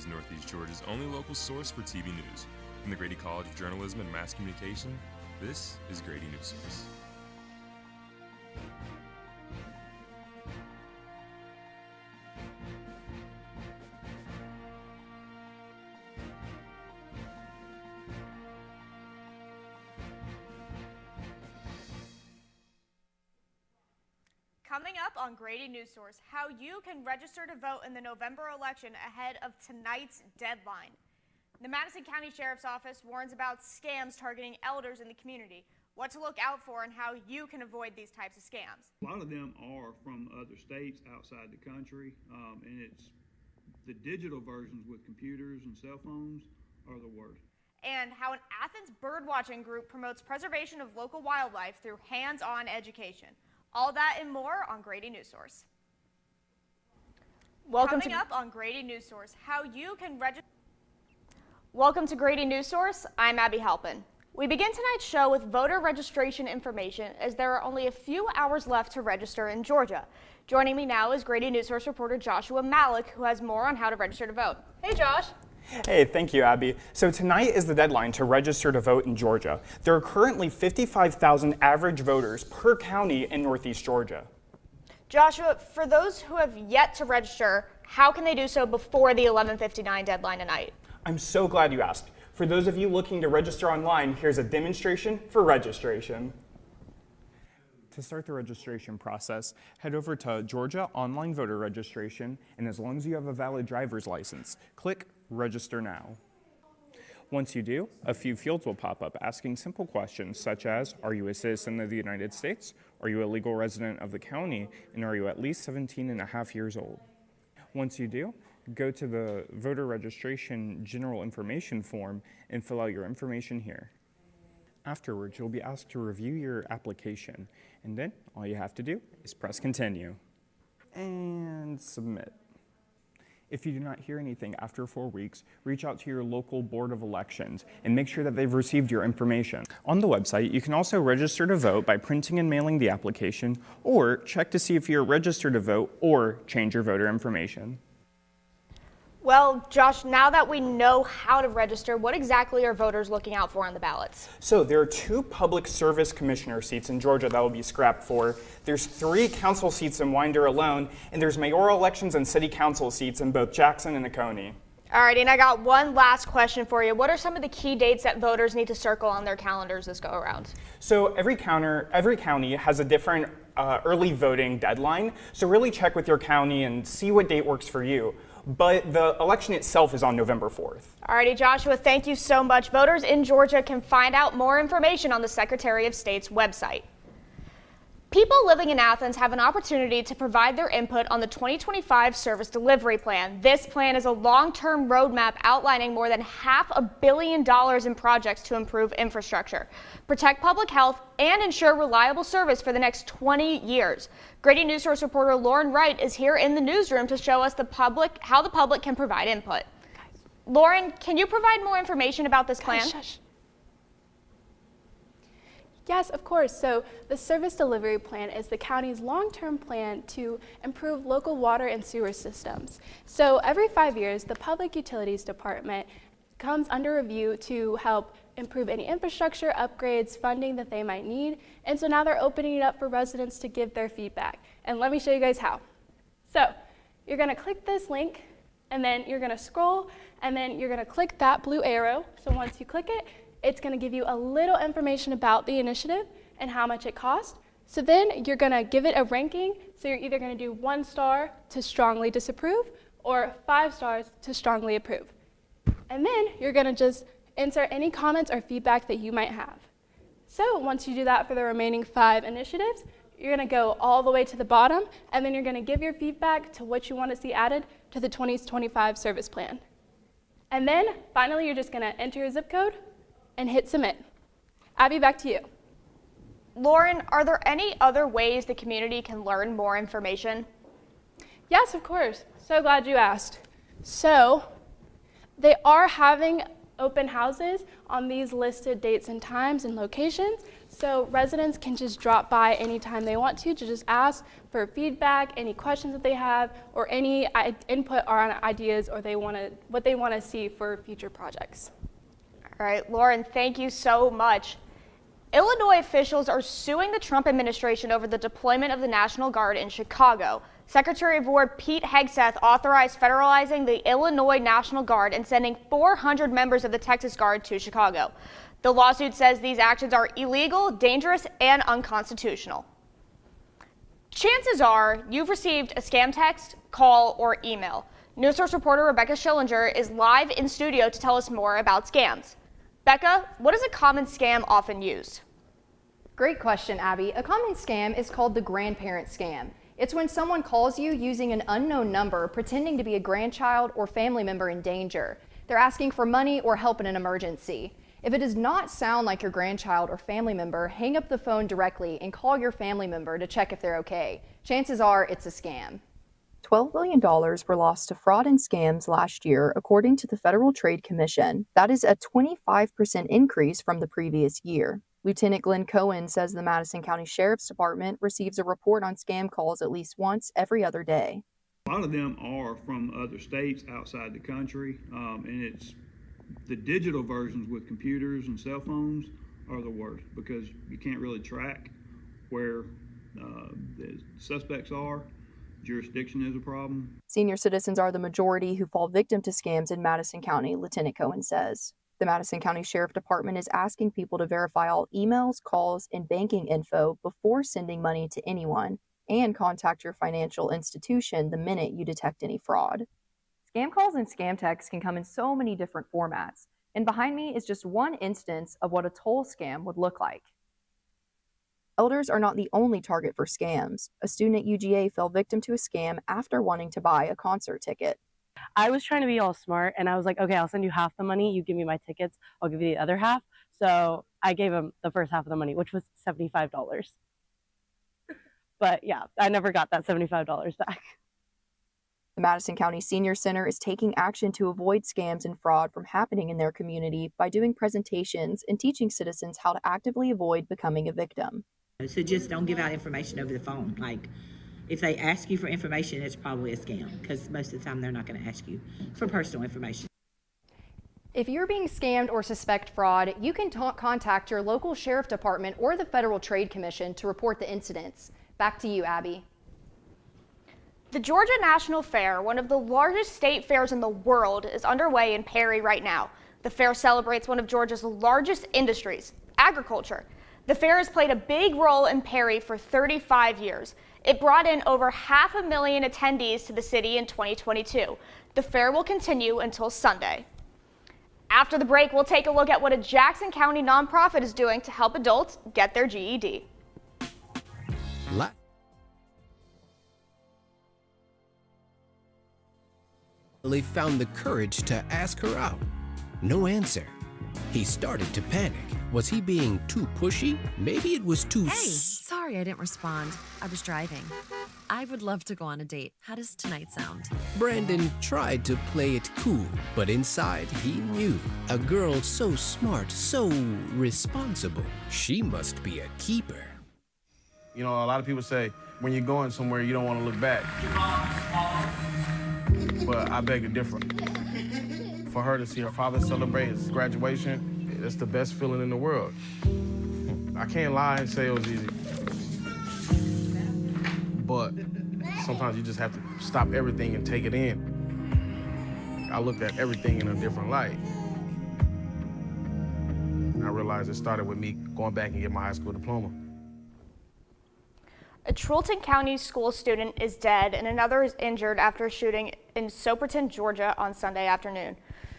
is Northeast Georgia's only local source for TV news. From the Grady College of Journalism and Mass Communication, this is Grady Newsource. Coming up on Grady Newsource, how you can register to vote in the November election ahead of tonight's deadline. The Madison County Sheriff's Office warns about scams targeting elders in the community, what to look out for, and how you can avoid these types of scams. A lot of them are from other states outside the country, and it's the digital versions with computers and cell phones are the worst. And how an Athens birdwatching group promotes preservation of local wildlife through hands-on education. All that and more on Grady Newsource. Coming up on Grady Newsource, how you can register. Welcome to Grady Newsource. I'm Abby Halpin. We begin tonight's show with voter registration information, as there are only a few hours left to register in Georgia. Joining me now is Grady Newsource reporter Joshua Malik, who has more on how to register to vote. Hey, Josh. Hey, thank you, Abby. So tonight is the deadline to register to vote in Georgia. There are currently 55,000 average voters per county in Northeast Georgia. Joshua, for those who have yet to register, how can they do so before the 11:59 deadline tonight? I'm so glad you asked. For those of you looking to register online, here's a demonstration for registration. To start the registration process, head over to Georgia Online Voter Registration, and as long as you have a valid driver's license, click Register Now. Once you do, a few fields will pop up asking simple questions such as, are you a citizen of the United States? Are you a legal resident of the county? And are you at least 17 and a half years old? Once you do, go to the voter registration general information form and fill out your information here. Afterwards, you'll be asked to review your application, and then all you have to do is press continue and submit. If you do not hear anything after 4 weeks, reach out to your local Board of Elections and make sure that they've received your information. On the website, you can also register to vote by printing and mailing the application, or check to see if you're registered to vote or change your voter information. Well, Josh, now that we know how to register, what exactly are voters looking out for on the ballots? So there are 2 public service commissioner seats in Georgia that will be scrapped for. There's 3 council seats in Winder alone, and there's mayoral elections and city council seats in both Jackson and Oconee. All right, and I got one last question for you. What are some of the key dates that voters need to circle on their calendars this go around? So every county has a different early voting deadline, so really check with your county and see what date works for you. But the election itself is on November 4th. Alrighty, Joshua, thank you so much. Voters in Georgia can find out more information on the Secretary of State's website. People living in Athens have an opportunity to provide their input on the 2025 Service Delivery Plan. This plan is a long-term roadmap outlining more than $500 million in projects to improve infrastructure, protect public health, and ensure reliable service for the next 20 years. Grady Newsource reporter Lauren Wright is here in the newsroom to show us how the public can provide input. Lauren, can you provide more information about this plan? Shush. Yes, of course. So the Service Delivery Plan is the county's long-term plan to improve local water and sewer systems. So every 5 years, the Public Utilities Department comes under review to help improve any infrastructure upgrades, funding that they might need. And so now they're opening it up for residents to give their feedback. And let me show you guys how. So you're going to click this link, and then you're going to scroll, and then you're going to click that blue arrow. So once you click it, it's going to give you a little information about the initiative and how much it costs. So then you're going to give it a ranking. So you're either going to do 1 star to strongly disapprove or 5 stars to strongly approve. And then you're going to just insert any comments or feedback that you might have. So once you do that for the remaining 5 initiatives, you're going to go all the way to the bottom, and then you're going to give your feedback to what you want to see added to the 2025 service plan. And then finally, you're just going to enter your zip code and hit submit. Abby, back to you. Lauren, are there any other ways the community can learn more information? Yes, of course. So glad you asked. So they are having open houses on these listed dates and times and locations. So residents can just drop by anytime they want to just ask for feedback, any questions that they have, or any input on ideas or what they want to see for future projects. All right, Lauren, thank you so much. Illinois officials are suing the Trump administration over the deployment of the National Guard in Chicago. Secretary of War Pete Hegseth authorized federalizing the Illinois National Guard and sending 400 members of the Texas Guard to Chicago. The lawsuit says these actions are illegal, dangerous, and unconstitutional. Chances are you've received a scam text, call, or email. Newsource reporter Rebecca Schillinger is live in studio to tell us more about scams. Becca, what is a common scam often used? Great question, Abby. A common scam is called the grandparent scam. It's when someone calls you using an unknown number, pretending to be a grandchild or family member in danger. They're asking for money or help in an emergency. If it does not sound like your grandchild or family member, hang up the phone directly and call your family member to check if they're okay. Chances are it's a scam. $12 billion were lost to fraud and scams last year, according to the Federal Trade Commission. That is a 25% increase from the previous year. Lieutenant Glenn Cohen says the Madison County Sheriff's Department receives a report on scam calls at least once every other day. A lot of them are from other states outside the country, and it's the digital versions with computers and cell phones are the worst because you can't really track where the suspects are. Jurisdiction is a problem. Senior citizens are the majority who fall victim to scams in Madison County, Lieutenant Cohen says. The Madison County Sheriff Department is asking people to verify all emails, calls, and banking info before sending money to anyone, and contact your financial institution the minute you detect any fraud. Scam calls and scam texts can come in so many different formats, and behind me is just one instance of what a toll scam would look like. Elders are not the only target for scams. A student at UGA fell victim to a scam after wanting to buy a concert ticket. I was trying to be all smart, and I was like, okay, I'll send you half the money. You give me my tickets. I'll give you the other half. So I gave him the first half of the money, which was $75. But yeah, I never got that $75 back. The Madison County Senior Center is taking action to avoid scams and fraud from happening in their community by doing presentations and teaching citizens how to actively avoid becoming a victim. So just don't give out information over the phone. Like, if they ask you for information, it's probably a scam because most of the time they're not going to ask you for personal information. If you're being scammed or suspect fraud, you can contact your local sheriff department or the Federal Trade Commission to report the incidents. Back to you, Abby. The Georgia National Fair, one of the largest state fairs in the world, is underway in Perry right now. The fair celebrates one of Georgia's largest industries, agriculture. The fair has played a big role in Perry for 35 years. It brought in over 500,000 attendees to the city in 2022. The fair will continue until Sunday. After the break, we'll take a look at what a Jackson County nonprofit is doing to help adults get their GED. They found the courage to ask her out. No answer. He started to panic. Was he being too pushy? Maybe it was too... Hey, sorry I didn't respond. I was driving. I would love to go on a date. How does tonight sound? Brandon tried to play it cool, but inside he knew. A girl so smart, so responsible. She must be a keeper. You know, a lot of people say, when you're going somewhere, you don't want to look back. But I beg to differ. For her to see her father celebrate his graduation, it's the best feeling in the world. I can't lie and say it was easy. But sometimes you just have to stop everything and take it in. I looked at everything in a different light. I realized it started with me going back and getting my high school diploma. A Trulton County school student is dead and another is injured after a shooting in Soperton, Georgia on Sunday afternoon.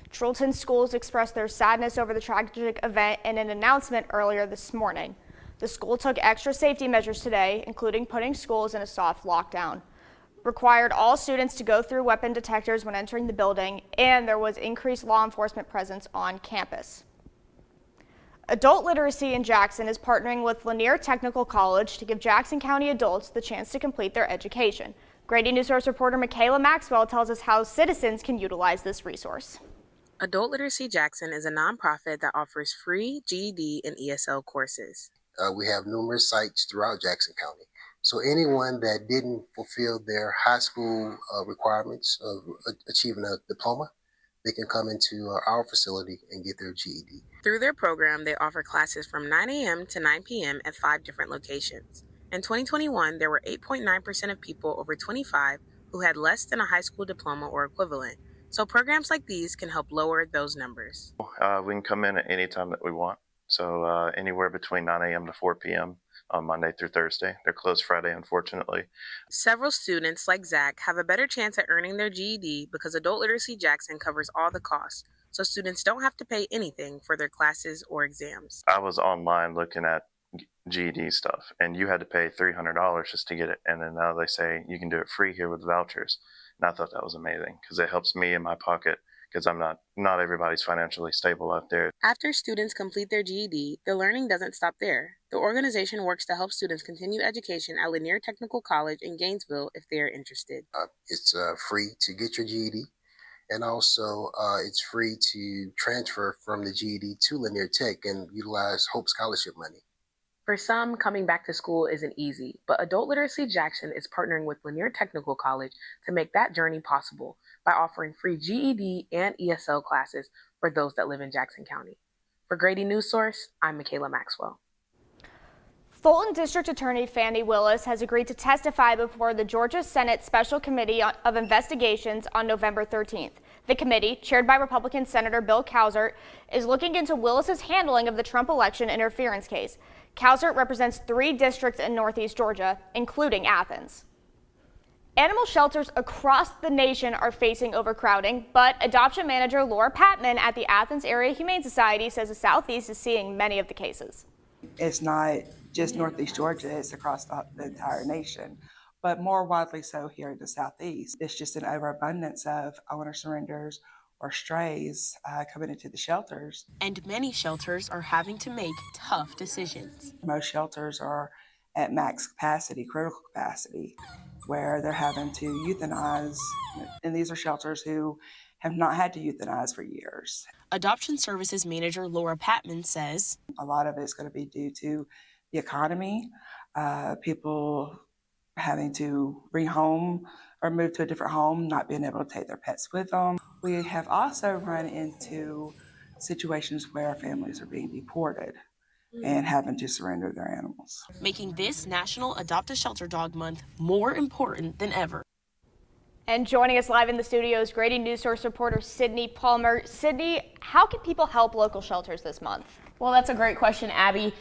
Trulton schools expressed their sadness over the tragic event in an announcement earlier this morning. The school took extra safety measures today, including putting schools in a soft lockdown, required all students to go through weapon detectors when entering the building, and there was increased law enforcement presence on campus. Adult Literacy in Jackson is partnering with Lanier Technical College to give Jackson County adults the chance to complete their education. Grady Newsource reporter Michaela Maxwell tells us how citizens can utilize this resource. Adult Literacy Jackson is a nonprofit that offers free GED and ESL courses. We have numerous sites throughout Jackson County. So anyone that didn't fulfill their high school requirements of achieving a diploma, they can come into our facility and get their GED. Through their program, they offer classes from 9 a.m. to 9 p.m. at 5 different locations. In 2021, there were 8.9% of people over 25 who had less than a high school diploma or equivalent. So programs like these can help lower those numbers. We can come in at any time that we want. So anywhere between 9 a.m. to 4 p.m. on Monday through Thursday. They're closed Friday, unfortunately. Several students, like Zach, have a better chance at earning their GED because Adult Literacy Jackson covers all the costs, so students don't have to pay anything for their classes or exams. I was online looking at GED stuff, and you had to pay $300 just to get it. And then now they say you can do it free here with vouchers. And I thought that was amazing because it helps me in my pocket, because not everybody's financially stable out there. After students complete their GED, the learning doesn't stop there. The organization works to help students continue education at Lanier Technical College in Gainesville if they are interested. It's free to get your GED, and also it's free to transfer from the GED to Lanier Tech and utilize Hope Scholarship money. For some, coming back to school isn't easy, but Adult Literacy Jackson is partnering with Lanier Technical College to make that journey possible by offering free GED and ESL classes for those that live in Jackson County. For Grady Newsource, I'm Michaela Maxwell. Fulton District Attorney Fannie Willis has agreed to testify before the Georgia Senate Special Committee of Investigations on November 13th. The committee, chaired by Republican Senator Bill Cowsert, is looking into Willis's handling of the Trump election interference case. Cowsert represents 3 districts in Northeast Georgia, including Athens. Animal shelters across the nation are facing overcrowding, but adoption manager Laura Patman at the Athens Area Humane Society says the Southeast is seeing many of the cases. It's not just Northeast Georgia, it's across the entire nation, but more widely so here in the Southeast. It's just an overabundance of owner surrenders or strays coming into the shelters. And many shelters are having to make tough decisions. Most shelters are at max capacity, critical capacity, where they're having to euthanize, and these are shelters who have not had to euthanize for years. Adoption Services Manager Laura Patman says a lot of it's going to be due to the economy, people having to bring home or move to a different home, not being able to take their pets with them. We have also run into situations where families are being deported and having to surrender their animals, making this National Adopt a Shelter Dog Month more important than ever. And joining us live in the studio is Grady Newsource reporter Sydney Palmer. Sydney, how can people help local shelters this month? Well, that's a great question, Abby.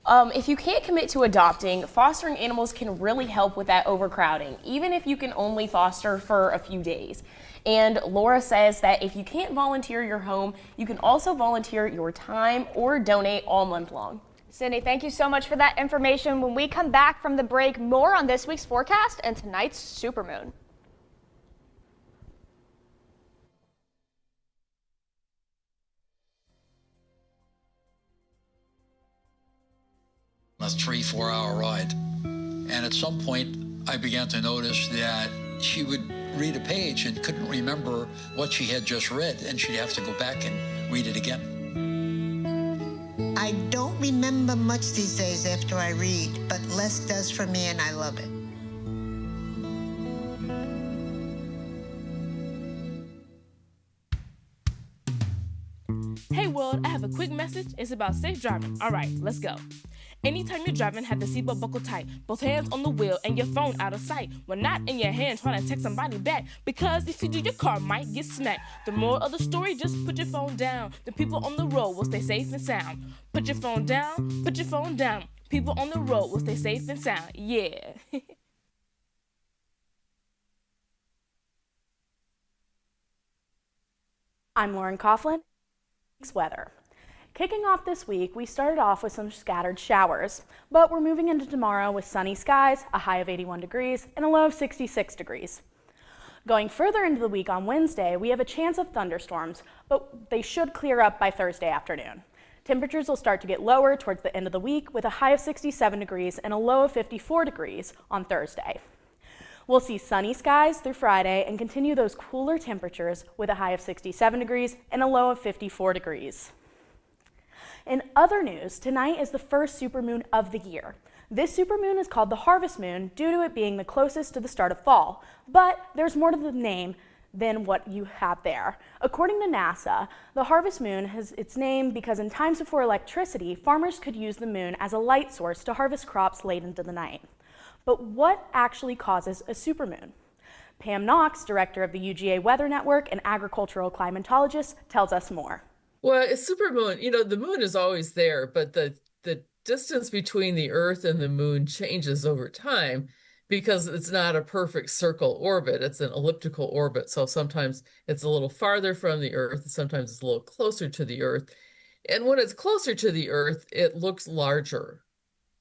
If you can't commit to adopting, fostering animals can really help with that overcrowding, even if you can only foster for a few days. And Laura says that if you can't volunteer your home, you can also volunteer your time or donate all month long. Sydney, thank you so much for that information. When we come back from the break, more on this week's forecast and tonight's supermoon. A 3-4 hour ride. And at some point, I began to notice that she would read a page and couldn't remember what she had just read, and she'd have to go back and read it again. I don't remember much these days after I read, but less does for me, and I love it. Hey world, I have a quick message. It's about safe driving. All right, let's go. Anytime you're driving, have the seatbelt buckled tight, both hands on the wheel and your phone out of sight. When not in your hand trying to text somebody back, because if you do, your car might get smacked. The moral of the story, just put your phone down. The people on the road will stay safe and sound. Put your phone down, put your phone down. People on the road will stay safe and sound. Yeah. I'm Lauren Coughlin. Weather. Kicking off this week, we started off with some scattered showers, but we're moving into tomorrow with sunny skies, a high of 81 degrees, and a low of 66 degrees. Going further into the week on Wednesday, we have a chance of thunderstorms, but they should clear up by Thursday afternoon. Temperatures will start to get lower towards the end of the week with a high of 67 degrees and a low of 54 degrees on Thursday. We'll see sunny skies through Friday and continue those cooler temperatures with a high of 67 degrees and a low of 54 degrees. In other news, tonight is the first supermoon of the year. This supermoon is called the harvest moon due to it being the closest to the start of fall, but there's more to the name than what you have there. According to NASA, the harvest moon has its name because in times before electricity, farmers could use the moon as a light source to harvest crops late into the night. But what actually causes a supermoon? Pam Knox, director of the UGA Weather Network and agricultural climatologist, tells us more. Well, a supermoon, the moon is always there, but the distance between the Earth and the moon changes over time because it's not a perfect circle orbit. It's an elliptical orbit. So sometimes it's a little farther from the Earth, sometimes it's a little closer to the Earth. And when it's closer to the Earth, it looks larger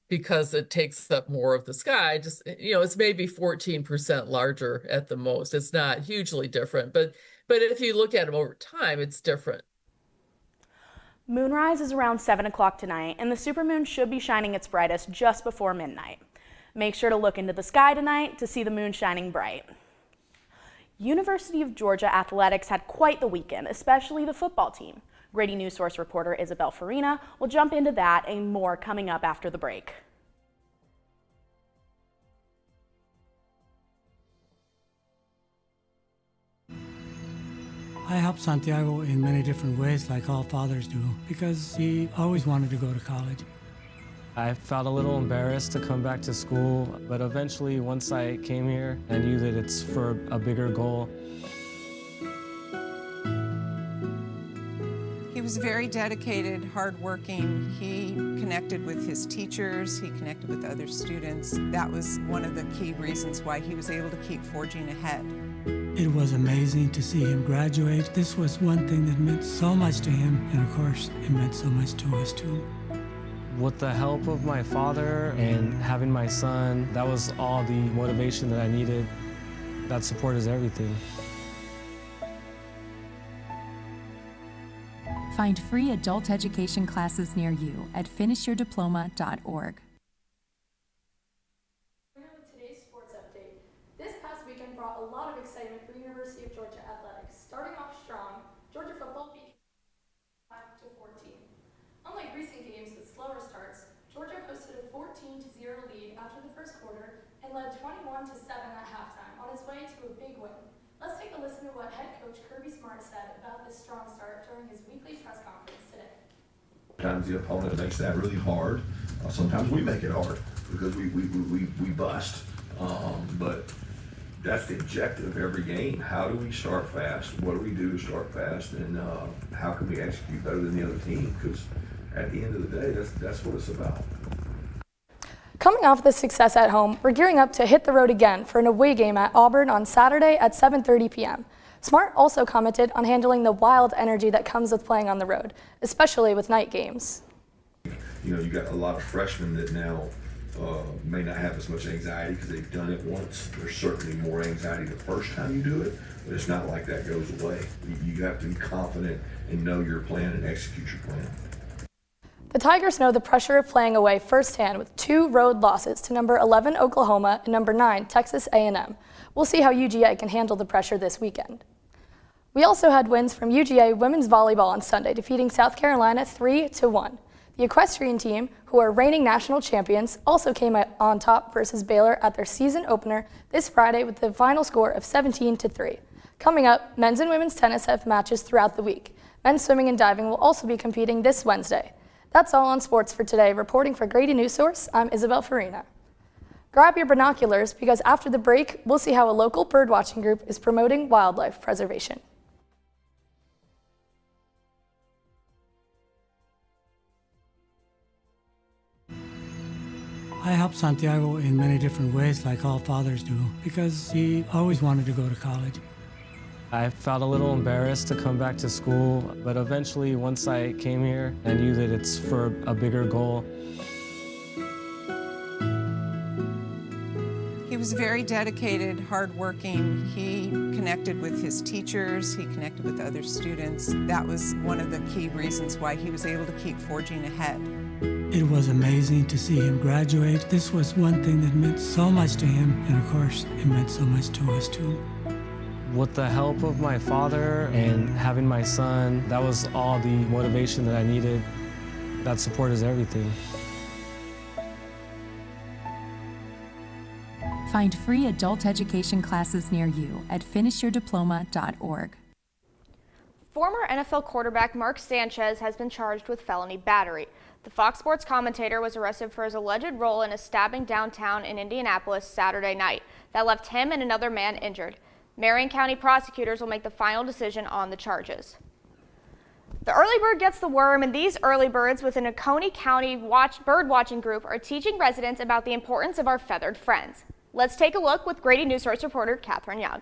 because it takes up more of the sky. Just, it's maybe 14% larger at the most. It's not hugely different, but if you look at them over time, it's different. Moonrise is around 7 o'clock tonight, and the supermoon should be shining its brightest just before midnight. Make sure to look into the sky tonight to see the moon shining bright. University of Georgia athletics had quite the weekend, especially the football team. Grady Newsource reporter Isabel Farina will jump into that and more coming up after the break. I helped Santiago in many different ways, like all fathers do, because he always wanted to go to college. I felt a little embarrassed to come back to school, but eventually, once I came here, I knew that it's for a bigger goal. He was very dedicated, hardworking. He connected with his teachers, he connected with other students. That was one of the key reasons why he was able to keep forging ahead. It was amazing to see him graduate. This was one thing that meant so much to him, and of course, it meant so much to us too. With the help of my father and having my son, that was all the motivation that I needed. That support is everything. Find free adult education classes near you at finishyourdiploma.org. Today's sports update. This past weekend brought a lot of excitement for University of Georgia athletics. Starting off strong, Georgia football beat 5-14. Unlike recent games with slower starts, Georgia posted a 14-0 lead after the first quarter and led 21-7 at halftime on its way to a big win. Let's take a listen to what head coach Kirby Smart said about this strong start during his weekly press conference today. Sometimes the opponent makes that really hard. Sometimes we make it hard because we bust. But that's the objective of every game. How do we start fast? What do we do to start fast? And how can we execute better than the other team? Because at the end of the day, that's what it's about. Coming off this success at home, we're gearing up to hit the road again for an away game at Auburn on Saturday at 7:30 p.m. Smart also commented on handling the wild energy that comes with playing on the road, especially with night games. You got a lot of freshmen that now may not have as much anxiety because they've done it once. There's certainly more anxiety the first time you do it, but it's not like that goes away. You have to be confident and know your plan and execute your plan. The Tigers know the pressure of playing away firsthand with 2 road losses to number 11 Oklahoma and number 9 Texas A&M. We'll see how UGA can handle the pressure this weekend. We also had wins from UGA women's volleyball on Sunday, defeating South Carolina 3-1. The equestrian team, who are reigning national champions, also came on top versus Baylor at their season opener this Friday with the final score of 17-3. Coming up, men's and women's tennis have matches throughout the week. Men's swimming and diving will also be competing this Wednesday. That's all on sports for today. Reporting for Grady Newsource, I'm Isabel Farina. Grab your binoculars because after the break, we'll see how a local birdwatching group is promoting wildlife preservation. I helped Santiago in many different ways, like all fathers do, because he always wanted to go to college. I felt a little embarrassed to come back to school, but eventually, once I came here, I knew that it's for a bigger goal. He was very dedicated, hardworking. He connected with his teachers, he connected with other students. That was one of the key reasons why he was able to keep forging ahead. It was amazing to see him graduate. This was one thing that meant so much to him, and of course, it meant so much to us too. With the help of my father and having my son, that was all the motivation that I needed. That support is everything. Find free adult education classes near you at finishyourdiploma.org. Former NFL quarterback Mark Sanchez has been charged with felony battery. The Fox Sports commentator was arrested for his alleged role in a stabbing downtown in Indianapolis Saturday night that left him and another man injured. Marion County prosecutors will make the final decision on the charges. The early bird gets the worm, and these early birds within a Coney County bird watching group are teaching residents about the importance of our feathered friends. Let's take a look with Grady Newsource reporter Catherine Young.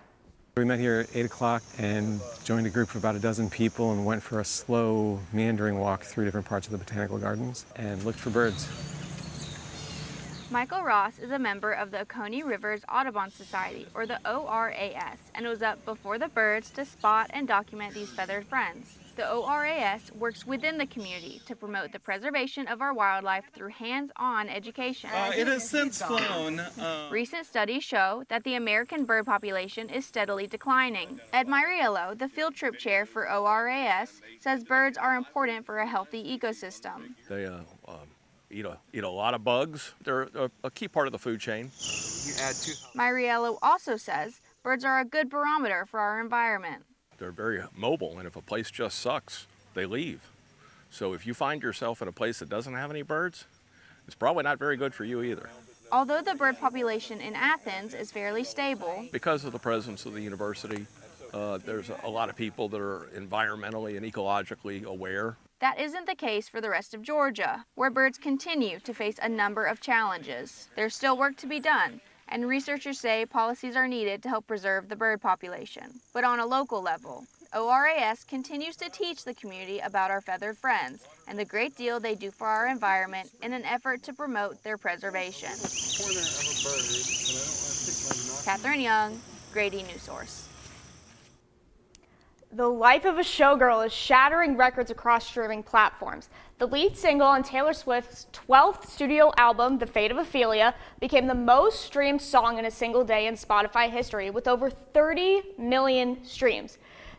We met here at 8 o'clock and joined a group of about a dozen people and went for a slow meandering walk through different parts of the botanical gardens and looked for birds. Michael Ross is a member of the Oconee Rivers Audubon Society, or the ORAS, and was up before the birds to spot and document these feathered friends. The ORAS works within the community to promote the preservation of our wildlife through hands-on education. It has since flown. Recent studies show that the American bird population is steadily declining. Ed Myriello, the field trip chair for ORAS, says birds are important for a healthy ecosystem. They eat a lot of bugs. They're a key part of the food chain. Myriello also says birds are a good barometer for our environment. They're very mobile, and if a place just sucks, they leave. So if you find yourself in a place that doesn't have any birds, it's probably not very good for you either. Although the bird population in Athens is fairly stable, Because of the presence of the university, there's a lot of people that are environmentally and ecologically aware. that isn't the case for the rest of Georgia, where birds continue to face a number of challenges. There's still work to be done, and researchers say policies are needed to help preserve the bird population. But on a local level, ORAS continues to teach the community about our feathered friends and the great deal they do for our environment in an effort to promote their preservation. Catherine Young, Grady Newsource. The Life of a Showgirl is shattering records across streaming platforms. The lead single on Taylor Swift's 12th studio album, The Fate of Ophelia, became the most streamed song in a single day in Spotify history with over 30 million streams.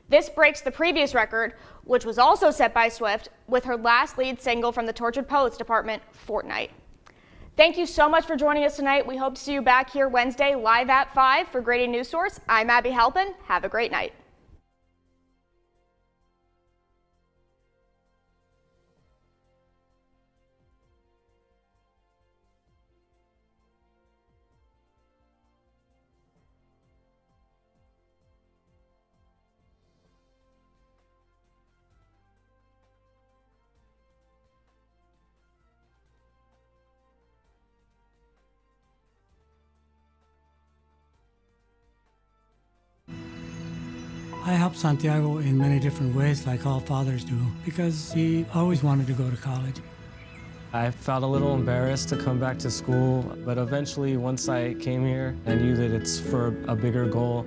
This breaks the previous record, which was also set by Swift with her last lead single from the Tortured Poets department, Fortnite. Thank you so much for joining us tonight. We hope to see you back here Wednesday live at 5 for Grady Newsource. I'm Abby Halpin. Have a great night. I helped Santiago in many different ways, like all fathers do, because he always wanted to go to college. I felt a little embarrassed to come back to school, but eventually, once I came here, I knew that it's for a bigger goal.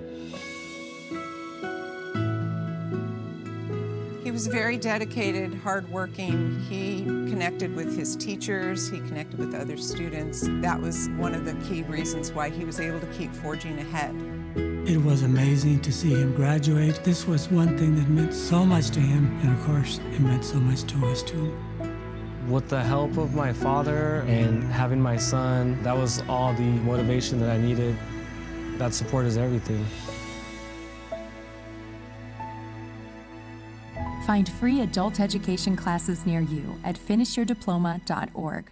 He was very dedicated, hardworking. He connected with his teachers, he connected with other students. That was one of the key reasons why he was able to keep forging ahead. It was amazing to see him graduate. This was one thing that meant so much to him, and of course, it meant so much to us too. With the help of my father and having my son, that was all the motivation that I needed. That support is everything. Find free adult education classes near you at finishyourdiploma.org.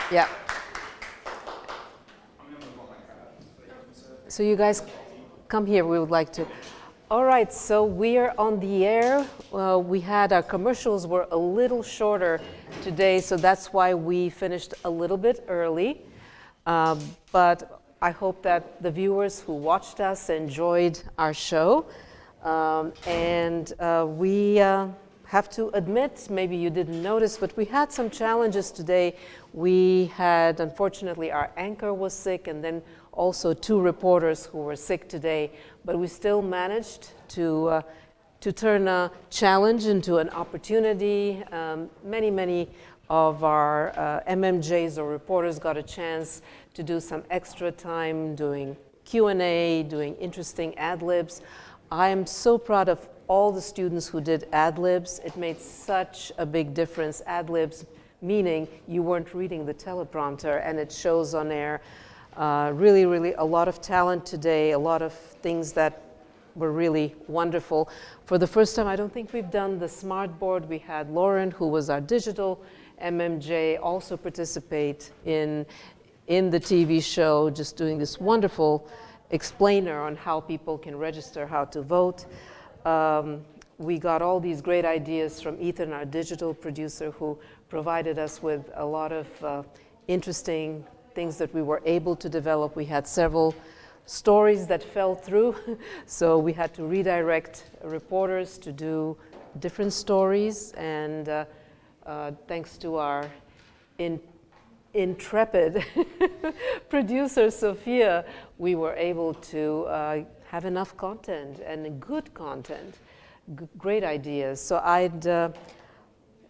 Yeah. So you guys come here, we would like to. All right, so we are on the air. We had our commercials were a little shorter today, so that's why we finished a little bit early. But I hope that the viewers who watched us enjoyed our show. We have to admit, maybe you didn't notice, but we had some challenges today. We had, unfortunately, our anchor was sick, and then also 2 reporters who were sick today, but we still managed to turn a challenge into an opportunity. Many of our MMJs or reporters got a chance to do some extra time doing Q&A, doing interesting ad-libs. I am so proud of all the students who did ad-libs. It made such a big difference. Ad-libs meaning you weren't reading the teleprompter, and it shows on air. Really a lot of talent today, a lot of things that were really wonderful. For the first time, I don't think we've done the smart board. We had Lauren, who was our digital MMJ, also participate in the TV show, just doing this wonderful explainer on how people can register, how to vote. We got all these great ideas from Ethan, our digital producer, who provided us with a lot of interesting things that we were able to develop. We had several stories that fell through, so we had to redirect reporters to do different stories, and thanks to our intrepid producer, Sophia, we were able to have enough content, and good content, great ideas. So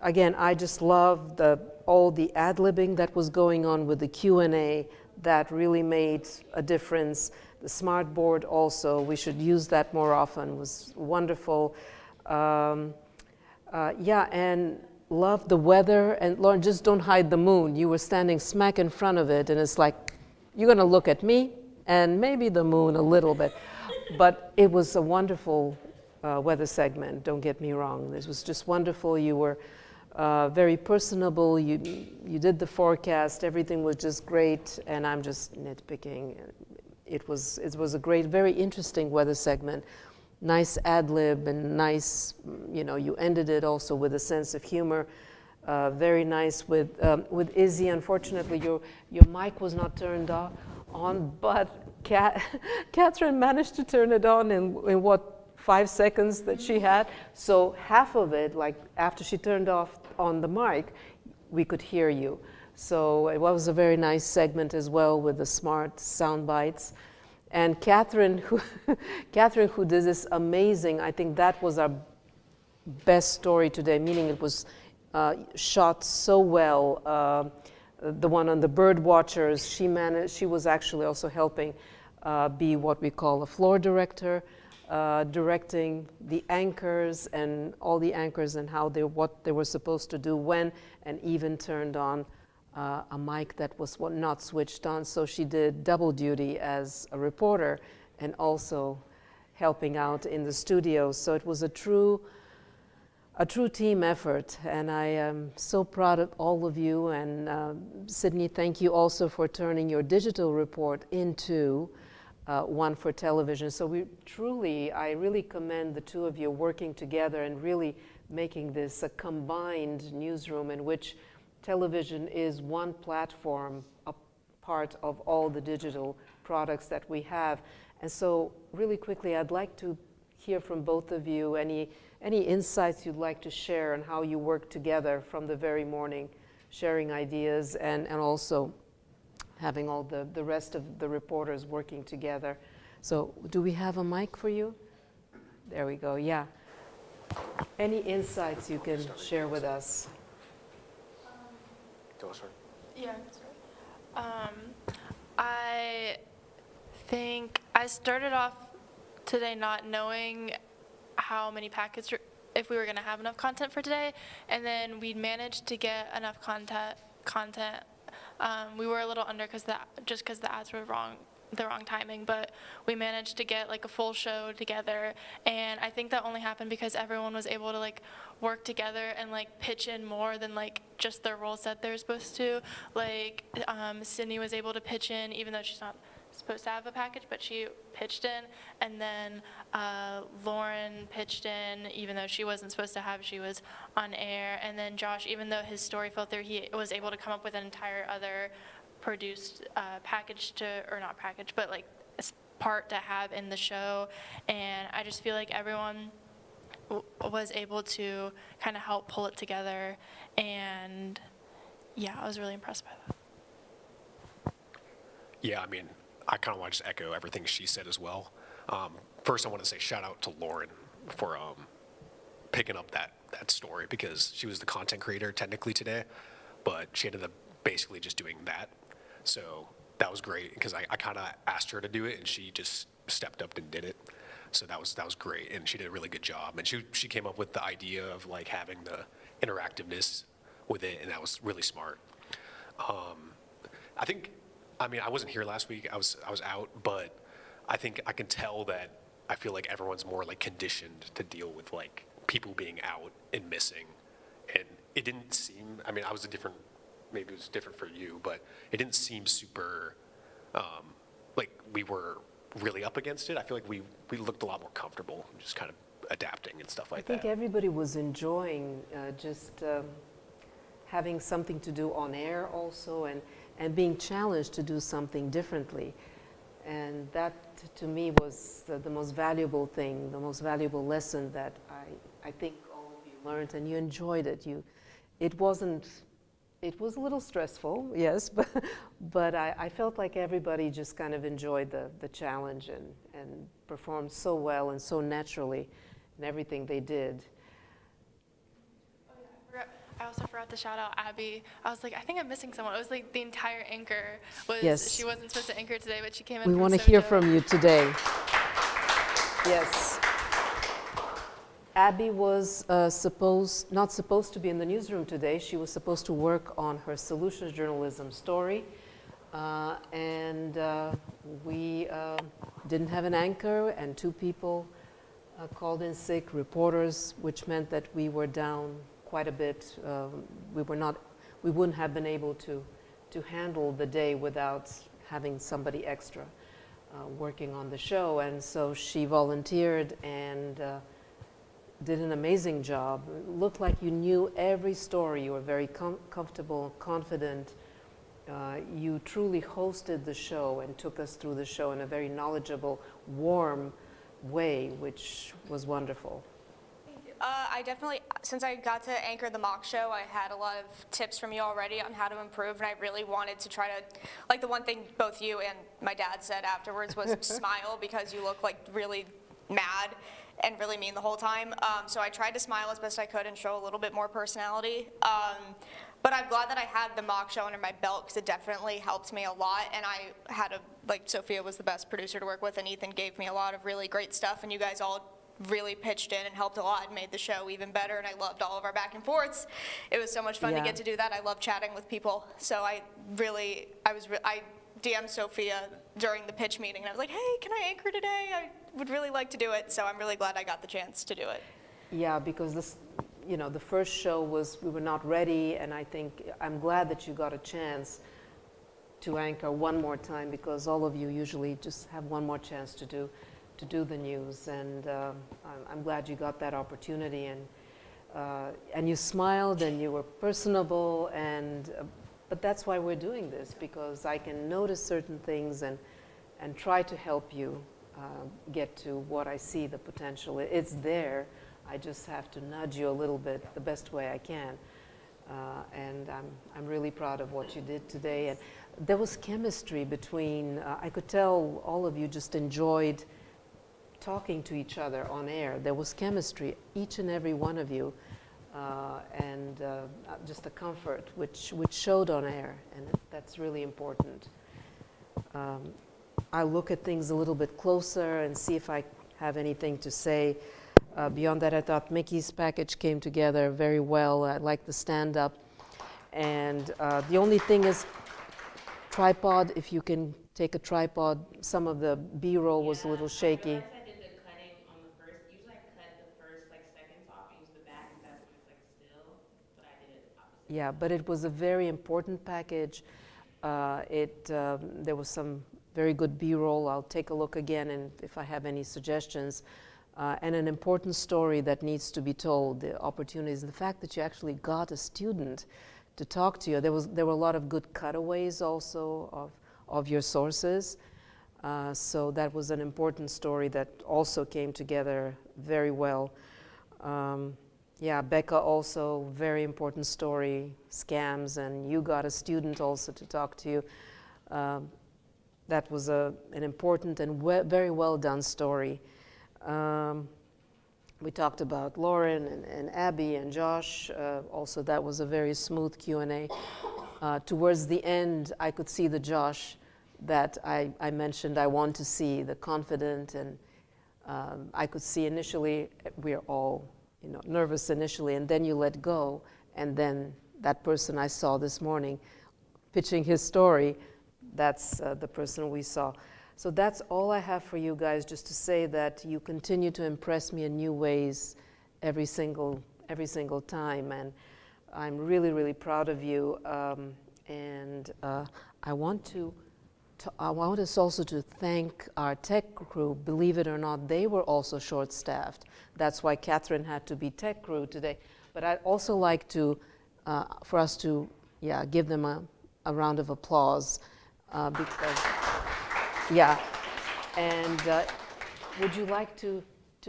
again, I just love all the ad-libbing that was going on with the Q&A that really made a difference. The smart board also, we should use that more often, was wonderful. And love the weather. And Lauren, just don't hide the moon. You were standing smack in front of it, and it's like, you're gonna look at me and maybe the moon a little bit. But it was a wonderful weather segment, don't get me wrong. This was just wonderful. You were very personable. You did the forecast. Everything was just great, and I'm just nitpicking. It was a great, very interesting weather segment. Nice ad lib and nice, you ended it also with a sense of humor. Very nice with Izzy. Unfortunately, your mic was not turned on, but Catherine managed to turn it on in what, 5 seconds that she had. So half of it, like after she turned off on the mic, we could hear you. So it was a very nice segment as well with the smart sound bites. And Catherine, who did this amazing, I think that was our best story today, meaning it was shot so well. The one on the bird watchers, she was actually also helping be what we call a floor director, directing the anchors and all the anchors and what they were supposed to do when, and even turned on a mic that was not switched on. So she did double duty as a reporter and also helping out in the studio. So it was a true team effort, and I am so proud of all of you. And Sydney, thank you also for turning your digital report into one for television. So I really commend the two of you working together and really making this a combined newsroom in which television is one platform, a part of all the digital products that we have. And so really quickly, I'd like to hear from both of you any insights you'd like to share on how you work together from the very morning, sharing ideas and also having all the rest of the reporters working together. So do we have a mic for you? There we go, yeah. Any insights you can share with us? Yeah, I think I started off today not knowing how many packets, if we were going to have enough content for today, and then we managed to get enough content. We were a little under because the ads were the wrong timing, but we managed to get like a full show together, and I think that only happened because everyone was able to like work together and like pitch in more than like just just their roles that they're supposed to. Like Sydney was able to pitch in, even though she's not supposed to have a package, but she pitched in. And then Lauren pitched in, even though she wasn't supposed to have, she was on air. And then Josh, even though his story fell through, he was able to come up with an entire other produced package to, or not package, but like part to have in the show. And I just feel like everyone was able to kind of help pull it together. And yeah, I was really impressed by that. Yeah, I mean, I kind of want to just echo everything she said as well. First, I want to say shout out to Lauren for picking up that story, because she was the content creator technically today, but she ended up basically just doing that. So that was great, because I kind of asked her to do it, and she just stepped up and did it. So that was great, and she did a really good job. And she came up with the idea of like having the interactiveness with it, and that was really smart. I mean, I wasn't here last week. I was out, but I think I can tell that I feel like everyone's more like conditioned to deal with like people being out and missing. And it didn't seem, I mean, maybe it was different for you, but it didn't seem super, like we were really up against it. I feel like we looked a lot more comfortable, just kind of adapting and stuff like that. I think everybody was enjoying just having something to do on air also, and being challenged to do something differently. And that, to me, was the most valuable thing, the most valuable lesson that I think all of you learned, and you enjoyed it. It was a little stressful, yes, but I felt like everybody just kind of enjoyed the challenge and performed so well and so naturally in everything they did. I also forgot to shout out Abby. I was like, I think I'm missing someone. It was like the entire anchor was, Yes. She wasn't supposed to anchor today, but she came in We from want to Sojo. hear from you today. Yes. Abby was not supposed to be in the newsroom today. She was supposed to work on her solutions journalism story. And we didn't have an anchor, and 2 people called in sick, reporters, which meant that we were down quite a bit. We wouldn't have been able to handle the day without having somebody extra working on the show. And so she volunteered and did an amazing job. It looked like you knew every story. You were very comfortable, confident. You truly hosted the show and took us through the show in a very knowledgeable, warm way, which was wonderful. I definitely, since I got to anchor the mock show, I had a lot of tips from you already on how to improve, and I really wanted to try to, like the one thing both you and my dad said afterwards was smile, because you look like really mad and really mean the whole time. So I tried to smile as best I could and show a little bit more personality. But I'm glad that I had the mock show under my belt, because it definitely helped me a lot. And I had Sophia was the best producer to work with, and Ethan gave me a lot of really great stuff, and you guys all really pitched in and helped a lot and made the show even better, and I loved all of our back and forths. It was so much fun to get to do that. I love chatting with people. So I DM'd Sophia during the pitch meeting, and I was like, hey, can I anchor today? I would really like to do it. So I'm really glad I got the chance to do it. Yeah, because the first show we were not ready, and I'm glad that you got a chance to anchor one more time, because all of you usually just have one more chance to do the news, and I'm glad you got that opportunity, and you smiled and you were personable, but that's why we're doing this, because I can notice certain things and try to help you get to what I see the potential. It's there. I just have to nudge you a little bit the best way I can, and I'm really proud of what you did today. And there was chemistry between. I could tell all of you just enjoyed talking to each other on air. There was chemistry, each and every one of you, and just the comfort which showed on air, and that's really important. I'll look at things a little bit closer and see if I have anything to say. Beyond that, I thought Mickey's package came together very well. I like the stand-up, and the only thing is tripod. If you can take a tripod, some of the B-roll was a little shaky. Yeah, but it was a very important package. There was some very good B-roll. I'll take a look again, and if I have any suggestions. And an important story that needs to be told, the opportunities, the fact that you actually got a student to talk to you. There were a lot of good cutaways also of your sources. So that was an important story that also came together very well. Yeah, Becca also, very important story, scams, and you got a student also to talk to you. That was an important and very well done story. We talked about Lauren and Abby and Josh. Also, that was a very smooth Q&A. Towards the end, I could see the Josh that I mentioned I want to see, the confident, and I could see initially, we're all nervous initially, and then you let go, and then that person I saw this morning pitching his story, that's the person we saw. So that's all I have for you guys, just to say that you continue to impress me in new ways every single time, and I'm really, really proud of you. And I want us also to thank our tech crew. Believe it or not, they were also short-staffed. That's why Catherine had to be tech crew today. But I'd also like to, for us to, give them a round of applause because, And would you like to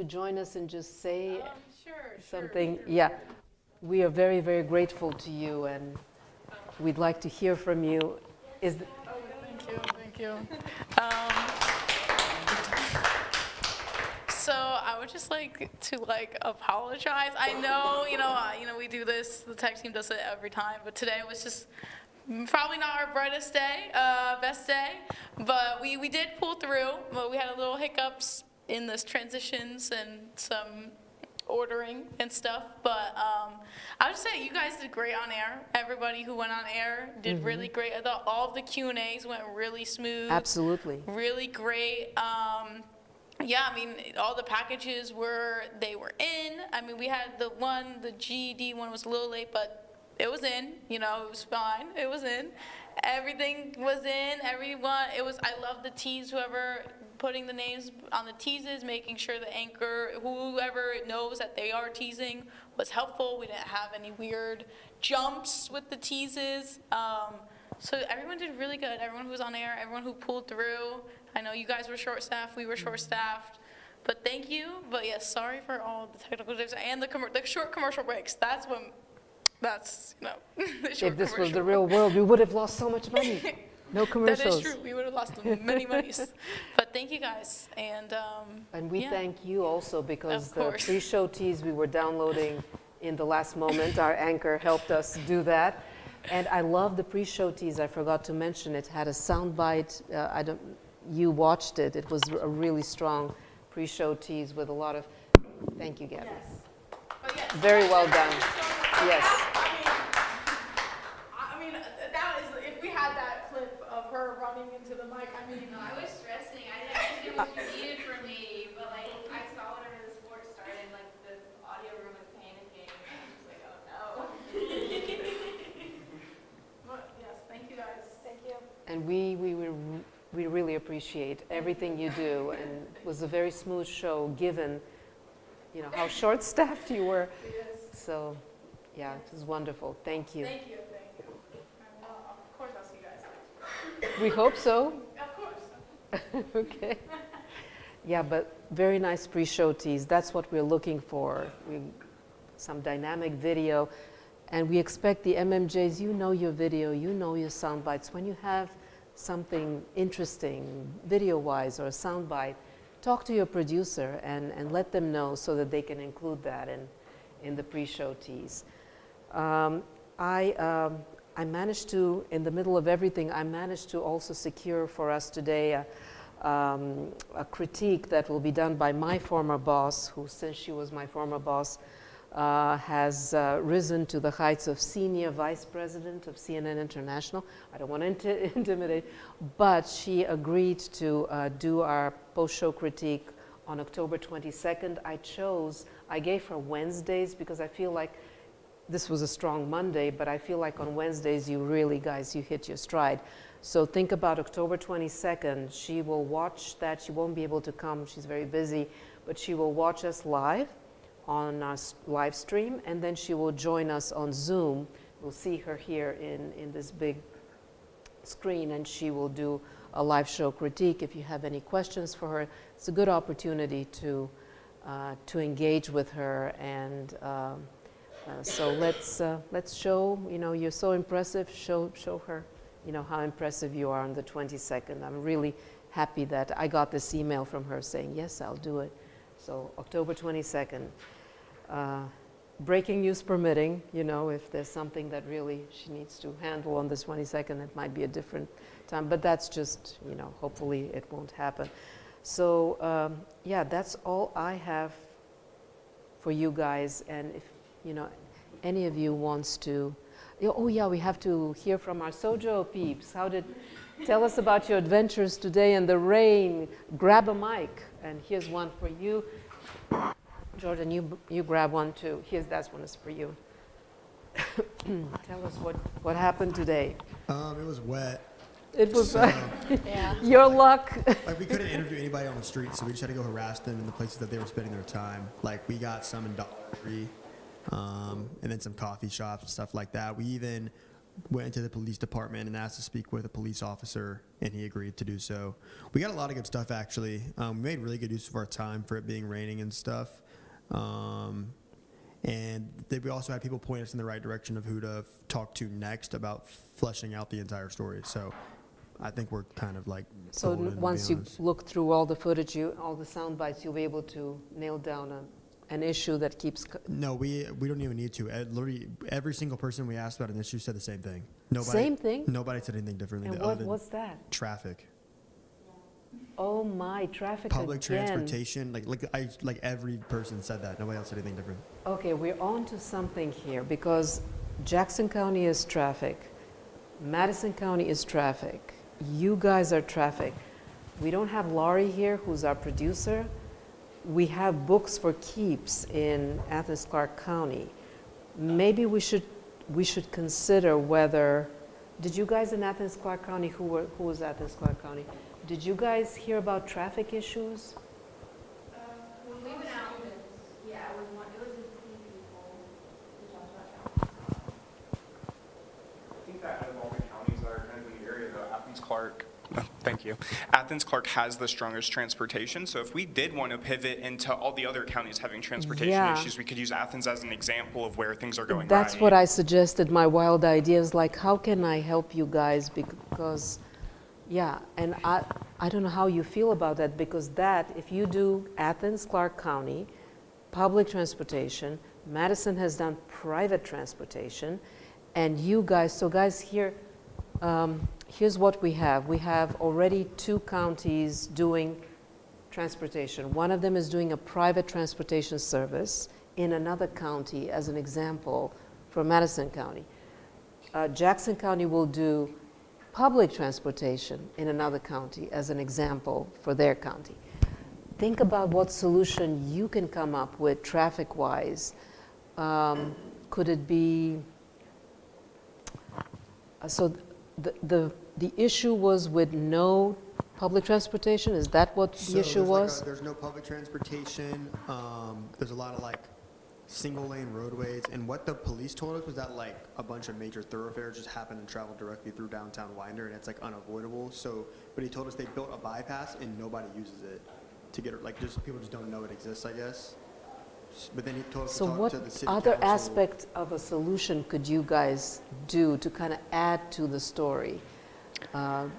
join us and just say something? Sure. Yeah, we are very, very grateful to you, and we'd like to hear from you. Thank you. So I would just like to apologize. I know, we do this. The tech team does it every time, but today was just probably not our brightest day, best day, but we did pull through. But we had a little hiccups in this transitions and some ordering and stuff. But I would say you guys did great on air. Everybody who went on air did really great. I thought all of the Q&As went really smooth. Absolutely. Really great. Yeah, I mean, all the packages were in. I mean, we had the GED one was a little late, but it was in, it was fine. It was in. Everything was in, I love the tease, whoever putting the names on the teases, making sure the anchor, whoever knows that they are teasing was helpful. We didn't have any weird jumps with the teases. So everyone did really good. Everyone who was on air, everyone who pulled through. I know you guys were short-staffed, we were short-staffed. But thank you. But yes, sorry for all the technical difficulties and the short commercial breaks. That's if this was the real world, we would have lost so much money. No commercials. That is true. We would have lost many monies. But thank you guys. And we thank you also, because the pre-show tease we were downloading in the last moment, our anchor helped us do that. And I love the pre-show tease. I forgot to mention it had a soundbite. You watched it. It was a really strong pre-show tease with a lot of. Thank you, Gabby. Yes. Very well done. Yes. I mean, that is, if we had that clip of her running into the mic, I was stressing. I didn't know what you needed from me, but I saw whenever the sport started, the audio room was panicking. I was like, oh no. But yes, thank you guys. Thank you. And we really appreciate everything you do, and it was a very smooth show given, how short-staffed you were. Yes. So. Yeah, it was wonderful. Thank you. Thank you. Of course, I'll see you guys. We hope so. Of course. Okay. Yeah, but very nice pre-show tease. That's what we're looking for. Some dynamic video. And we expect the MMJs, your video, your sound bites. When you have something interesting, video-wise or a sound bite, talk to your producer and let them know so that they can include that in the pre-show tease. I managed to, in the middle of everything, I managed to also secure for us today a critique that will be done by my former boss, who, since she was my former boss, has risen to the heights of senior vice president of CNN International. I don't want to intimidate, but she agreed to do our post-show critique on October 22nd. I gave her Wednesdays because I feel like this was a strong Monday, but I feel like on Wednesdays you really, guys, you hit your stride. So think about October 22nd. She will watch that. She won't be able to come. She's very busy, but she will watch us live on our live stream, and then she will join us on Zoom. We'll see her here in this big screen, and she will do a live show critique. If you have any questions for her, it's a good opportunity to engage with her. And so let's show, you know, you're so impressive. Show her, you know, how impressive you are on the 22nd. I'm really happy that I got this email from her saying, yes, I'll do it. So October 22nd. Breaking news permitting, you know, if there's something that really she needs to handle on the 22nd, it might be a different time, but that's just, you know, hopefully it won't happen. So yeah, that's all I have for you guys. And if, you know, any of you wants to, oh yeah, we have to hear from our Sojo peeps. Tell us about your adventures today in the rain. Grab a mic, and here's one for you. Jordan, you grab one too. That one is for you. Tell us what happened today. It was wet. It was yeah. Your luck. Like we couldn't interview anybody on the street, so we just had to go harass them in the places that they were spending their time. Like we got some in Dollar Tree, and then some coffee shops and stuff like that. We even went into the police department and asked to speak with a police officer, and he agreed to do so. We got a lot of good stuff actually. We made really good use of our time for it being raining and stuff. And we also had people point us in the right direction of who to talk to next about fleshing out the entire story. So I think we're kind of like so golden, once you look through all the footage, all the sound bites, you'll be able to nail down an issue that keeps. No, we don't even need to. Literally, every single person we asked about an issue said the same thing. Same thing? Nobody said anything differently. And what was that? Traffic. Oh my, traffic Public again. transportation, like every person said that. Nobody else said anything different. Okay, we're on to something here because Jackson County is traffic, Madison County is traffic, you guys are traffic. We don't have Laurie here, who's our producer. We have books for keeps in Athens-Clarke County. Maybe we should consider whether, did you guys in Athens-Clarke County, who was Athens-Clarke County? Did you guys hear about traffic issues? When we went out, yeah, it was a few people who talked about traffic. I think that out of all the counties that are kind of in the area, though, Athens-Clarke, thank you. Athens-Clarke has the strongest transportation, so if we did want to pivot into all the other counties having transportation issues, we could use Athens as an example of where things are going That's right. what I suggested, my wild ideas, like how can I help you guys, because yeah, and I don't know how you feel about that, because that, if you do Athens-Clarke County, public transportation, Madison has done private transportation, and you guys, so guys, here's what we have. We have already 2 counties doing transportation. One of them is doing a private transportation service in another county, as an example, for Madison County. Jackson County will do public transportation in another county as an example for their county. Think about what solution you can come up with traffic-wise. Could it be, so the issue was with no public transportation? Is that what the issue was? There's no public transportation. There's a lot of single lane roadways, and what the police told us was that a bunch of major thoroughfares just happen to travel directly through downtown Winder, and it's unavoidable. So, but he told us they built a bypass and nobody uses it to get it. Just people just don't know it exists, I guess. But then he told us to talk to the city other council. aspect of a solution could you guys do to kind of add to the story? And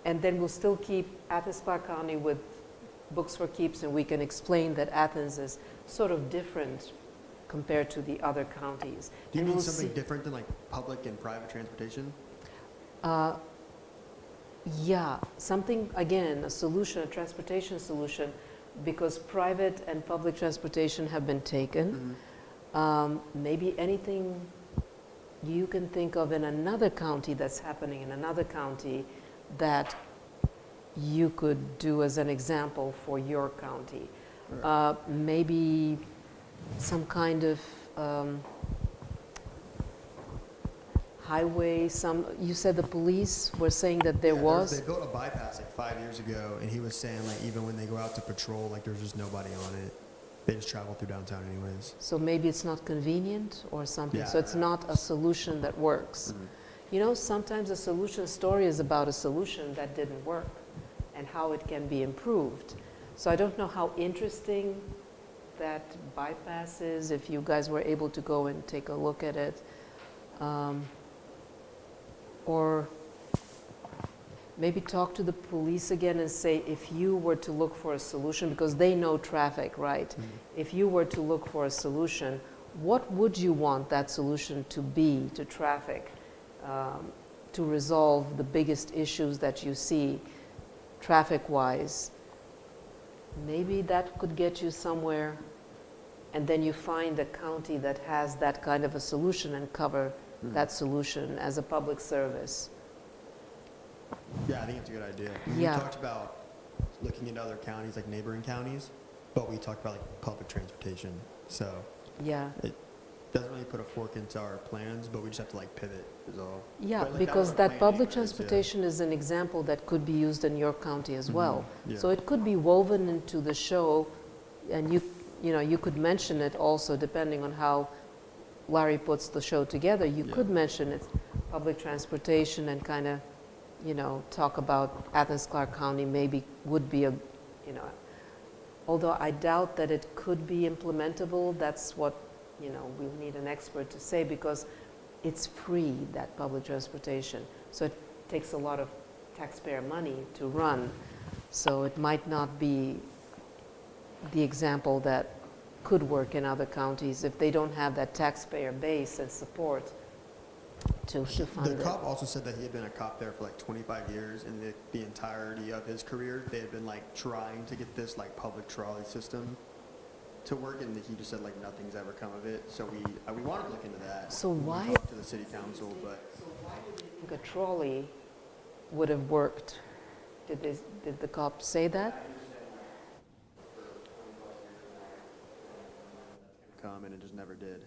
then we'll still keep Athens-Clarke County with books for keeps, and we can explain that Athens is sort of different compared to the other counties. Do you mean something different than public and private transportation? Yeah, something, again, a solution, a transportation solution, because private and public transportation have been taken. Maybe anything you can think of in another county that's happening in another county that you could do as an example for your county. Maybe some kind of highway, you said the police were saying that there was? They built a bypass like 5 years ago, and he was saying like even when they go out to patrol, like there's just nobody on it. They just travel through downtown anyways. So maybe it's not convenient or something. Yeah. So it's not a solution that works. You know, sometimes a solution story is about a solution that didn't work and how it can be improved. So I don't know how interesting that bypass is, if you guys were able to go and take a look at it. Or maybe talk to the police again and say, if you were to look for a solution, because they know traffic, right? If you were to look for a solution, what would you want that solution to be to traffic, to resolve the biggest issues that you see traffic-wise? Maybe that could get you somewhere, and then you find a county that has that kind of a solution and cover that solution as a public service. Yeah, I think it's a good idea. Yeah. We talked about looking into other counties, like neighboring counties, but we talked about like public transportation. So yeah, it doesn't really put a fork into our plans, but we just have to like pivot is all. Yeah, But, like, because was our that plan public anyways, transportation is an example that could be used in your county as well. Yeah. So it could be woven into the show, and you know, you could mention it also depending on how Larry puts the show together. You could mention it, public transportation, and kind of, you know, talk about Athens-Clarke County maybe would be a, you know, although I doubt that it could be implementable. That's what, you know, we'll need an expert to say, because it's free, that public transportation. So it takes a lot of taxpayer money to run. So it might not be the example that could work in other counties if they don't have that taxpayer base and support to fund it. The cop also said that he had been a cop there for like 25 years, and the entirety of his career, they had been like trying to get this like public trolley system to work, and he just said like nothing's ever come of it. So we wanted to look into that. So why? We talked to the city council, but I think a trolley would have worked. Did the cop say that? come, and it just never did.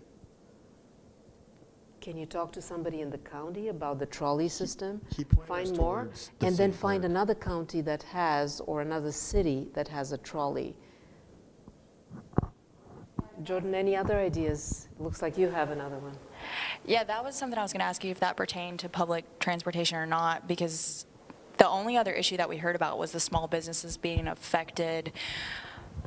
Can you talk to somebody in the county about the trolley system? He pointed us Find more, towards the and then city find clerk. another county that has, or another city that has a trolley. Jordan, any other ideas? Looks like you have another one. Yeah, that was something I was going to ask you if that pertained to public transportation or not, because the only other issue that we heard about was the small businesses being affected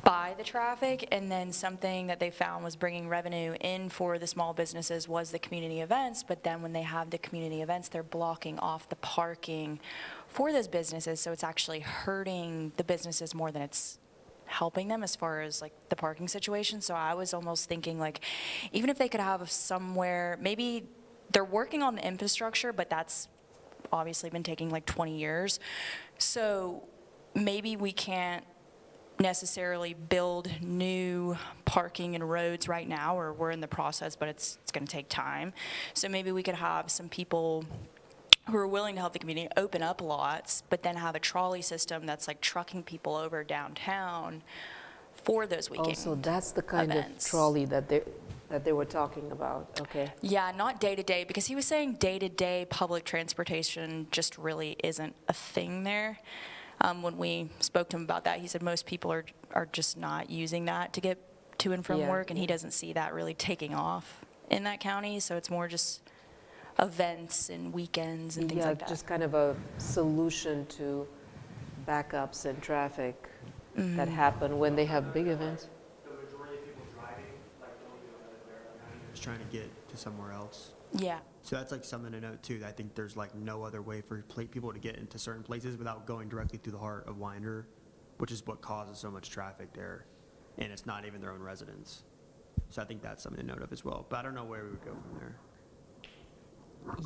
by the traffic, and then something that they found was bringing revenue in for the small businesses was the community events, but then when they have the community events, they're blocking off the parking for those businesses, so it's actually hurting the businesses more than it's helping them as far as like the parking situation. So I was almost thinking like, even if they could have somewhere, maybe they're working on the infrastructure, but that's obviously been taking like 20 years. So maybe we can't necessarily build new parking and roads right now, or we're in the process, but it's going to take time. So maybe we could have some people who are willing to help the community open up lots, but then have a trolley system that's like trucking people over downtown for those weekend Also, that's the kind events. of trolley that they were talking about. Okay. Yeah, not day-to-day, because he was saying day-to-day public transportation just really isn't a thing there. When we spoke to him about that, he said most people are just not using that to get to and from Yeah. work, and he doesn't see that really taking off in that county, so it's more just events and weekends and things like that. Just kind of a solution to backups and traffic that happen when they have big events. Just trying to get to somewhere else. Yeah. So that's like something to note too. That I think there's like no other way for people to get into certain places without going directly through the heart of Winder, which is what causes so much traffic there, and it's not even their own residents. So I think that's something to note of as well. But I don't know where we would go from there.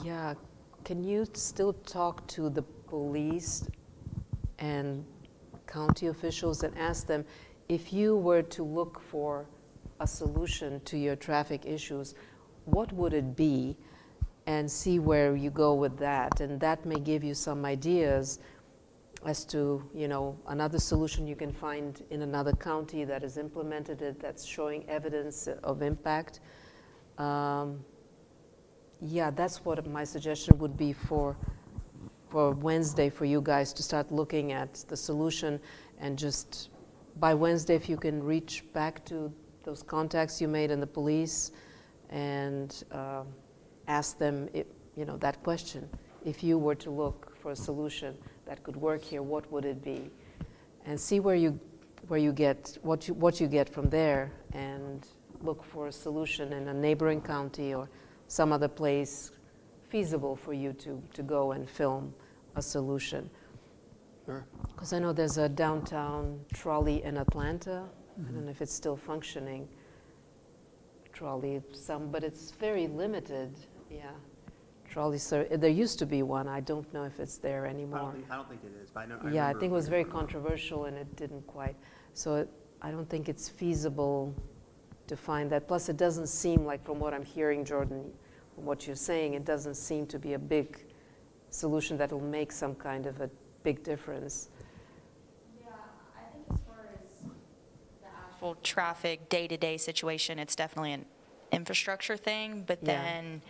Yeah, can you still talk to the police and county officials and ask them, if you were to look for a solution to your traffic issues, what would it be? And see where you go with that. And that may give you some ideas as to, you know, another solution you can find in another county that has implemented it, that's showing evidence of impact. Yeah, that's what my suggestion would be for Wednesday, for you guys to start looking at the solution, and just by Wednesday, if you can reach back to those contacts you made in the police and ask them, that question. If you were to look for a solution that could work here, what would it be? And see where you get what you get from there, and look for a solution in a neighboring county or some other place feasible for you to go and film a solution. Because I know there's a downtown trolley in Atlanta. I don't know if it's still functioning. Trolley, but it's very limited. Yeah, trolley service. There used to be one. I don't know if it's there anymore. I don't think it is. But I think it was very controversial, and it didn't quite. So I don't think it's feasible to find that. Plus, it doesn't seem like, from what I'm hearing, Jordan, from what you're saying, it doesn't seem to be a big solution that will make some kind of a big difference. Yeah, I think as far as the actual traffic day-to-day situation, it's definitely an infrastructure thing. But then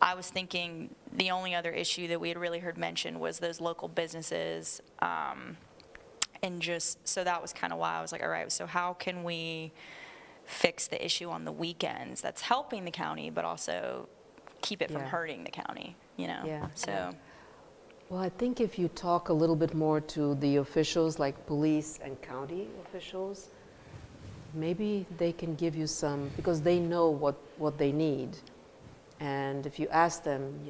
I was thinking the only other issue that we had really heard mentioned was those local businesses. And just, so that was kind of why I was like, all right, so how can we fix the issue on the weekends that's helping the county, but also keep it from hurting the county, Yeah. So. Well, I think if you talk a little bit more to the officials, like police and county officials, maybe they can give you some, because they know what they need. And if you ask them,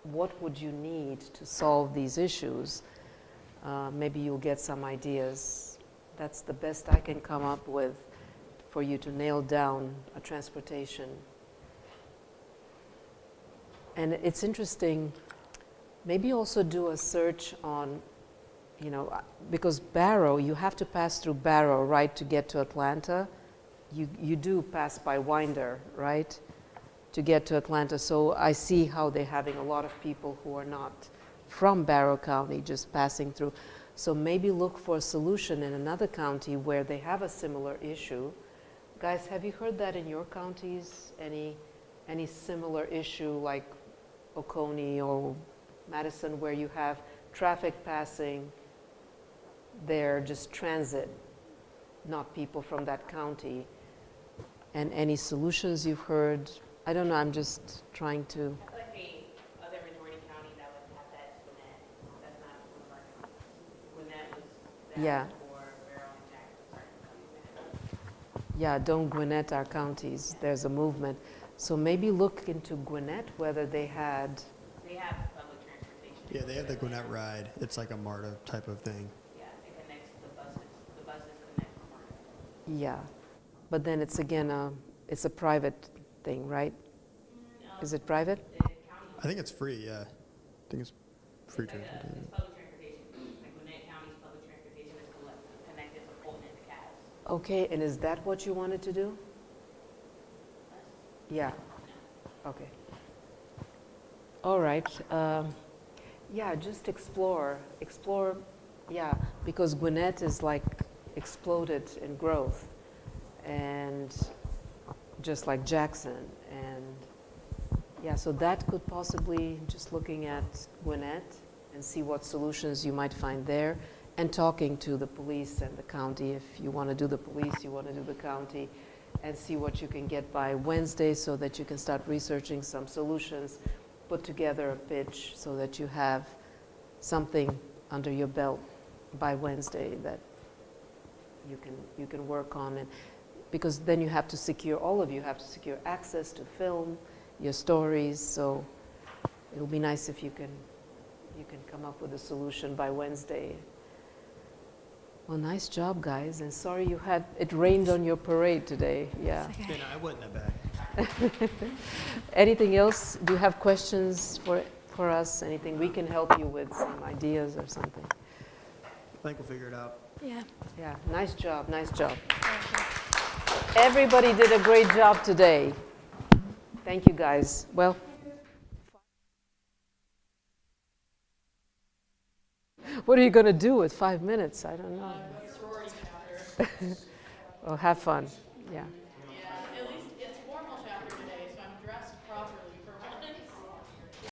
what would you need to solve these issues, maybe you'll get some ideas. That's the best I can come up with for you to nail down a transportation. And it's interesting, maybe also do a search on, because Barrow, you have to pass through Barrow, right, to get to Atlanta. You do pass by Winder, right, to get to Atlanta. So I see how they're having a lot of people who are not from Barrow County just passing through. So maybe look for a solution in another county where they have a similar issue. Guys, have you heard that in your counties? Any similar issue like Oconee or Madison, where you have traffic passing there, just transit, not people from that county? And any solutions you've heard? I don't know, I'm just trying to. Like the other majority county that would have that Gwinnett. That's not one of our counties. Gwinnett was that Yeah. for Barrow and Jackson. Yeah, don't Gwinnett our counties. There's a movement. So maybe look into Gwinnett, whether they had. They have public transportation. Yeah, they have the Gwinnett ride. It's like a MARTA type of thing. Yeah, it connects the buses. The buses connect to MARTA. Yeah, but then it's again, it's a private thing, right? Is it private? I think it's free, yeah. I think it's free transportation. It's public transportation. Like Gwinnett County's public transportation is connected to Fulton and DeKalb. Okay, and is that what you wanted to do? Yeah. Okay. All right. Yeah, just explore. Yeah, because Gwinnett is like exploded in growth, and just like Jackson, and yeah, so that could possibly, just looking at Gwinnett and see what solutions you might find there, and talking to the police and the county. If you want to do the police, you want to do the county, and see what you can get by Wednesday so that you can start researching some solutions, put together a pitch so that you have something under your belt by Wednesday that you can work on it. Because then you have to secure, all of you have to secure access to film your stories, so it'll be nice if you can come up with a solution by Wednesday. Well, nice job, guys, and sorry it rained on your parade today. Yeah. Okay. I wasn't that bad. Anything else? Do you have questions for us? Anything we can help you with, some ideas or something? I think we'll figure it out. Yeah. Yeah, nice job, nice job. Everybody did a great job today. Thank you, guys. Well, what are you going to do with 5 minutes? I don't know. Oh, have fun. Yeah.